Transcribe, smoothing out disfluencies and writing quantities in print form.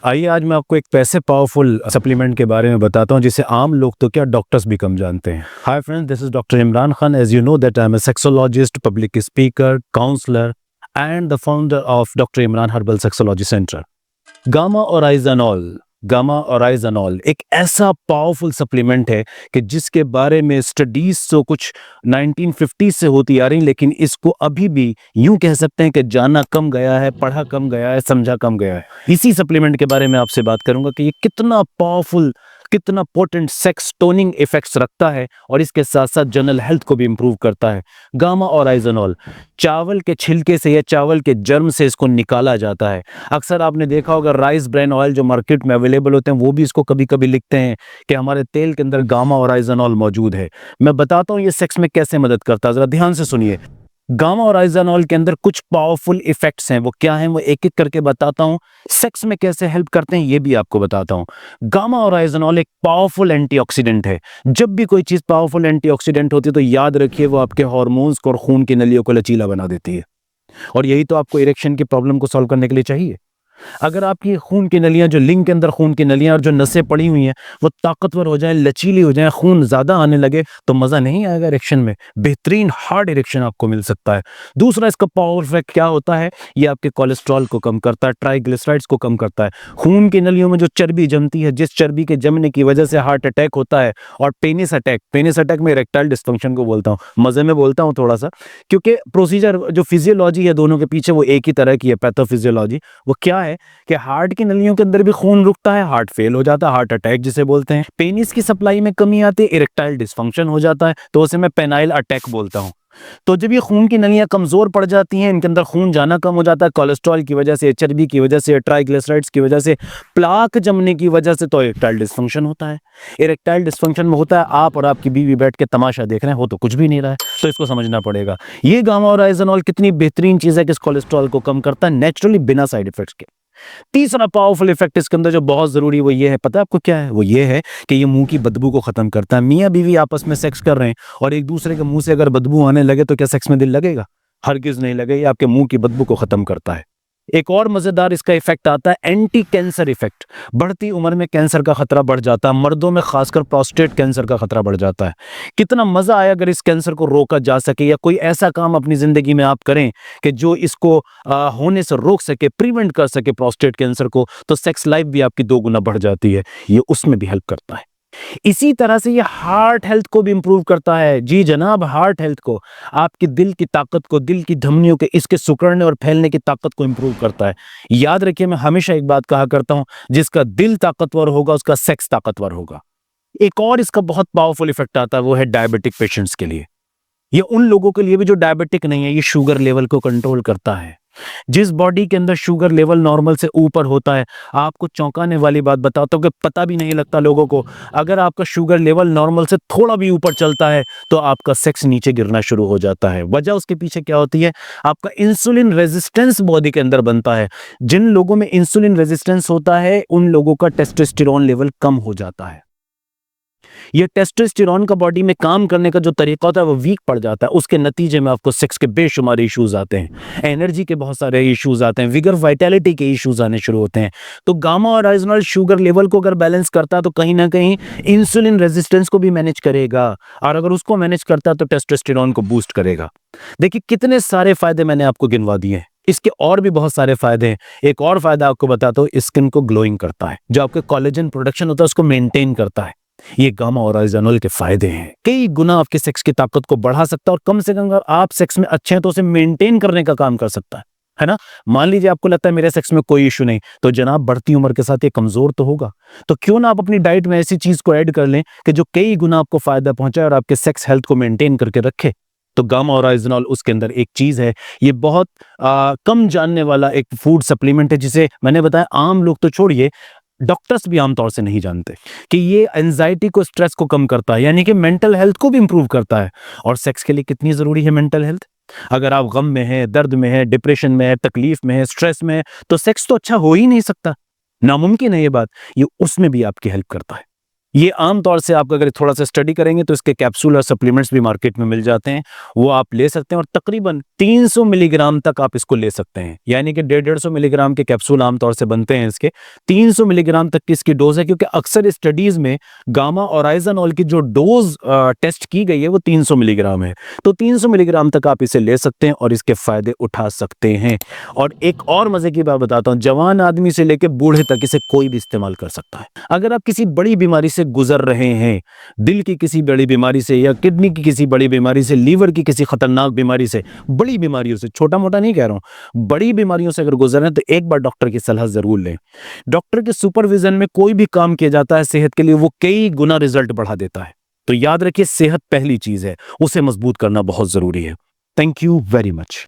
आइए आज मैं आपको एक ऐसे पावरफुल सप्लीमेंट के बारे में बताता हूँ जिसे आम लोग तो क्या डॉक्टर्स भी कम जानते हैं। Hi friends, this is doctor Imran Khan. As you know that I am a sexologist, public speaker, counsellor and the founder of doctor Imran herbal sexology centre. Gamma oryzanol एक ऐसा पावरफुल सप्लीमेंट है कि जिसके बारे में स्टडीज तो कुछ 1950 से होती आ रही, लेकिन इसको अभी भी यूं कह सकते हैं कि जाना कम गया है, पढ़ा कम गया है, समझा कम गया है। इसी सप्लीमेंट के बारे में आपसे बात करूंगा कि ये कितना पावरफुल, कितना पोटेंट सेक्स टोनिंग इफेक्ट्स रखता है और इसके साथ साथ जनरल हेल्थ को भी इंप्रूव करता है। गामा ओराइजनॉल चावल के छिलके से या चावल के जर्म से इसको निकाला जाता है। अक्सर आपने देखा होगा राइस ब्रान ऑयल जो मार्केट में अवेलेबल होते हैं वो भी इसको कभी कभी लिखते हैं कि हमारे तेल के अंदर गामा ओराइजनॉल मौजूद है। मैं बताता हूं ये सेक्स में कैसे मदद करता है, जरा ध्यान से सुनिए। गामा ओराइजनॉल के अंदर कुछ पावरफुल इफेक्ट्स हैं, वो क्या हैं वो एक एक करके बताता हूं। सेक्स में कैसे हेल्प करते हैं ये भी आपको बताता हूं। गामा ओराइजनॉल एक पावरफुल एंटीऑक्सीडेंट है। जब भी कोई चीज पावरफुल एंटीऑक्सीडेंट होती है तो याद रखिए वो आपके हार्मोन्स को और खून की नलियों को लचीला बना देती है, और यही तो आपको इरेक्शन की प्रॉब्लम को सॉल्व करने के लिए चाहिए। अगर आपकी खून की नलियां, जो लिंग के अंदर खून की नलियां और जो नसें पड़ी हुई हैं वो ताकतवर हो जाएं, लचीली हो जाएं, खून ज्यादा आने लगे तो मजा नहीं आएगा इरेक्शन में। बेहतरीन हार्ड इरेक्शन आपको मिल सकता है। दूसरा इसका पावर इफेक्ट क्या होता है, ये आपके कोलेस्ट्रॉल को कम करता है, ट्राइग्लिसराइड्स को कम करता है। खून की नलियों में जो चर्बी जमती है, जिस चर्बी के जमने की वजह से हार्ट अटैक होता है, और पेनिस अटैक में इरेक्टाइल डिस्फंक्शन को बोलता हूँ, मजे में बोलता हूँ थोड़ा सा, क्योंकि प्रोसीजर जो फिजियोलॉजी है दोनों के पीछे वो एक ही तरह की है, पैथोफिजियोलॉजी। वो क्या है कि हार्ट की नलियों के अंदर भी खून रुकता है, हार्ट फेल हो जाता है, हार्ट अटैक जिसे बोलते हैं। पेनिस की सप्लाई में कमी आती है, इरेक्टाइल डिस्फंक्शन हो जाता है, तो उसे मैं पेनाइल अटैक बोलता हूं। तो जब ये खून की नलियां कमजोर पड़ जाती हैं, इनके अंदर खून जाना कम हो जाता है, कोलेस्ट्रॉल की वजह से, चर्बी की वजह से, ट्राइग्लिसराइड्स की वजह से, प्लाक जमने की वजह से, तो इरेक्टाइल डिस्फंक्शन होता है। इरेक्टाइल डिस्फंक्शन में होता है आप और आपकी बीवी बैठ के तमाशा देख रहे हैं, हो तो कुछ भी नहीं रहा है, तो इसको समझना पड़ेगा। ये गामा ओराइजनॉल कितनी बेहतरीन चीज है कि इस कोलेस्ट्रॉल को कम करता है नेचुरली, बिना साइड इफेक्ट्स के। तीसरा पावरफुल इफेक्ट इसके अंदर जो बहुत जरूरी वो ये है, पता है आपको क्या है? वो ये है कि ये मुंह की बदबू को खत्म करता है। मियां बीवी आपस में सेक्स कर रहे हैं और एक दूसरे के मुंह से अगर बदबू आने लगे तो क्या सेक्स में दिल लगेगा? हरगिज नहीं लगेगा। ये आपके मुंह की बदबू को खत्म करता है। एक और मजेदार इसका इफेक्ट आता है, एंटी कैंसर इफेक्ट। बढ़ती उम्र में कैंसर का खतरा बढ़ जाता है, मर्दों में खासकर प्रोस्टेट कैंसर का खतरा बढ़ जाता है। कितना मजा आया अगर इस कैंसर को रोका जा सके, या कोई ऐसा काम अपनी जिंदगी में आप करें कि जो इसको होने से रोक सके, प्रिवेंट कर सके प्रोस्टेट कैंसर को, तो सेक्स लाइफ भी आपकी 2 गुना बढ़ जाती है। ये उसमें भी हेल्प करता है। इसी तरह से ये हार्ट हेल्थ को भी इंप्रूव करता है। जी जनाब, हार्ट हेल्थ को, आपकी दिल की ताकत को, दिल की धमनियों के इसके सिकुड़ने और फैलने की ताकत को इंप्रूव करता है। याद रखिए, मैं हमेशा एक बात कहा करता हूं, जिसका दिल ताकतवर होगा उसका सेक्स ताकतवर होगा। एक और इसका बहुत पावरफुल इफेक्ट आता है, वो है डायबिटिक पेशेंट्स के लिए। ये उन लोगों के लिए भी जो डायबिटिक नहीं है, ये शुगर लेवल को कंट्रोल करता है। जिस बॉडी के अंदर शुगर लेवल नॉर्मल से ऊपर होता है, आपको चौंकाने वाली बात बताता हूं कि पता भी नहीं लगता लोगों को, अगर आपका शुगर लेवल नॉर्मल से थोड़ा भी ऊपर चलता है तो आपका सेक्स नीचे गिरना शुरू हो जाता है। वजह उसके पीछे क्या होती है? आपका इंसुलिन रेजिस्टेंस बॉडी के अंदर बनता है। जिन लोगों में इंसुलिन रेजिस्टेंस होता है उन लोगों का टेस्टोस्टेरोन लेवल कम हो जाता है। ये टेस्टोस्टेरोन का बॉडी में काम करने का जो तरीका होता है वो वीक पड़ जाता है। उसके नतीजे में आपको सेक्स के बेशुमार इश्यूज आते हैं, एनर्जी के बहुत सारे इश्यूज आते हैं, विगर वाइटैलिटी के इश्यूज आने शुरू होते हैं। तो गामा ओराइजनॉल शुगर लेवल को अगर बैलेंस करता है तो कहीं ना कहीं इंसुलिन रेजिस्टेंस को भी मैनेज करेगा, और अगर उसको मैनेज करता है तो टेस्टोस्टेरोन को बूस्ट करेगा। देखिए कितने सारे फायदे मैंने आपको गिनवा दिए हैं। इसके और भी बहुत सारे फायदे हैं। एक और फायदा आपको बताता हूं, स्किन को ग्लोइंग करता है, जो आपके कोलेजन प्रोडक्शन होता है उसको मेंटेन करता है। ये गामा ओराइजनॉल के फायदे हैं, कई गुना आपके सेक्स की ताकत को बढ़ा सकता है, और कम से कम अगर आप सेक्स में अच्छे हैं तो उसे मेंटेन करने का काम कर सकता है ना। मान लीजिए आपको लगता है मेरे सेक्स में कोई इशू नहीं, तो जनाब बढ़ती उम्र के साथ ये कमजोर तो होगा, तो क्यों ना आप अपनी डाइट में ऐसी चीज को ऐड कर लें कि जो कई गुना आपको फायदा पहुंचाए और आपके सेक्स हेल्थ को मेंटेन करके रखे। तो गामा ओराइजनॉल उसके अंदर एक चीज है। ये बहुत कम जानने वाला एक फूड सप्लीमेंट है, जिसे मैंने बताया आम लोग तो छोड़िए, डॉक्टर्स भी आमतौर से नहीं जानते कि ये एंजाइटी को, स्ट्रेस को कम करता है, यानी कि मेंटल हेल्थ को भी इंप्रूव करता है। और सेक्स के लिए कितनी जरूरी है मेंटल हेल्थ? अगर आप गम में हैं, दर्द में हैं, डिप्रेशन में हैं, तकलीफ में हैं, स्ट्रेस में हैं, तो सेक्स तो अच्छा हो ही नहीं सकता, नामुमकिन है ये बात। ये उसमें भी आपकी हेल्प करता है। ये आम तौर से आप अगर थोड़ा सा स्टडी करेंगे तो इसके कैप्सूल और सप्लीमेंट्स भी मार्केट में मिल जाते हैं, वो आप ले सकते हैं और तकरीबन 300 मिलीग्राम तक आप इसको ले सकते हैं, यानी कि 150 मिलीग्राम के कैप्सूल आमतौर से बनते हैं इसके, 300 मिलीग्राम तक की इसकी डोज है, क्योंकि अक्सर स्टडीज में गामा और आइजानॉल की जो डोज टेस्ट की गई है वो 300 मिलीग्राम है। तो 300 मिलीग्राम तक आप इसे ले सकते हैं और इसके फायदे उठा सकते हैं। और एक और मजे की बात बताता हूं, जवान आदमी से लेकर बूढ़े तक इसे कोई भी इस्तेमाल कर सकता है। अगर आप किसी बड़ी बीमारी से गुजर रहे हैं, दिल की किसी बड़ी बीमारी से या किडनी की किसी बड़ी बीमारी से, लीवर की किसी खतरनाक बीमारी से, बड़ी बीमारियों से, छोटा मोटा नहीं कह रहा हूं, बड़ी बीमारियों से अगर गुजर रहे हैं तो एक बार डॉक्टर की सलाह जरूर लें। डॉक्टर के सुपरविजन में कोई भी काम किया जाता है सेहत के लिए, वो कई गुना रिजल्ट बढ़ा देता है। तो याद रखिए, सेहत पहली चीज है, उसे मजबूत करना बहुत जरूरी है। Thank you very much.